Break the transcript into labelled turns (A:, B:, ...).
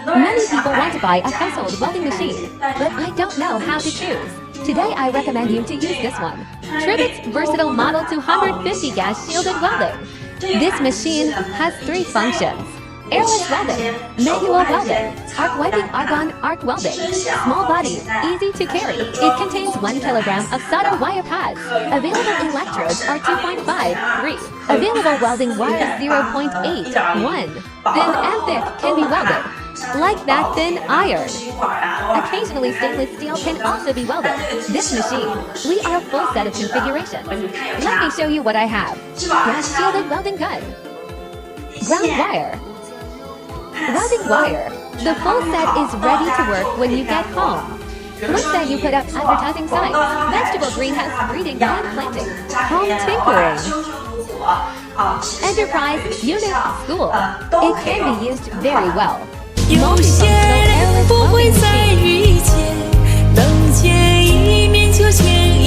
A: Many people want to buy a household welding machine, but I don't know how to choose. Today I recommend you to use this one. Tribet's versatile Model 250 gas shielded welding. This machine has 3 functions: airless welding, manual welding, arc wiping argon arc welding. Small body, easy to carry. It contains 1 kilogram of solder wire pads. Available electrodes are 2.5, 3. Available welding wire 0.8, 1. Thin and thick can be welded. Like that thin iron. Occasionally stainless steel can also be welded. This machine, we are a full set of configuration. Let me show you what I have. Gas shielded welding gun. Ground wire. Welding wire. The full set is ready to work when you get home. Once that you put up advertising signs, vegetable greenhouse breeding and planting, home tinkering, enterprise unit school. It can be used very well.
B: 有些人不会再遇见，等见一面就见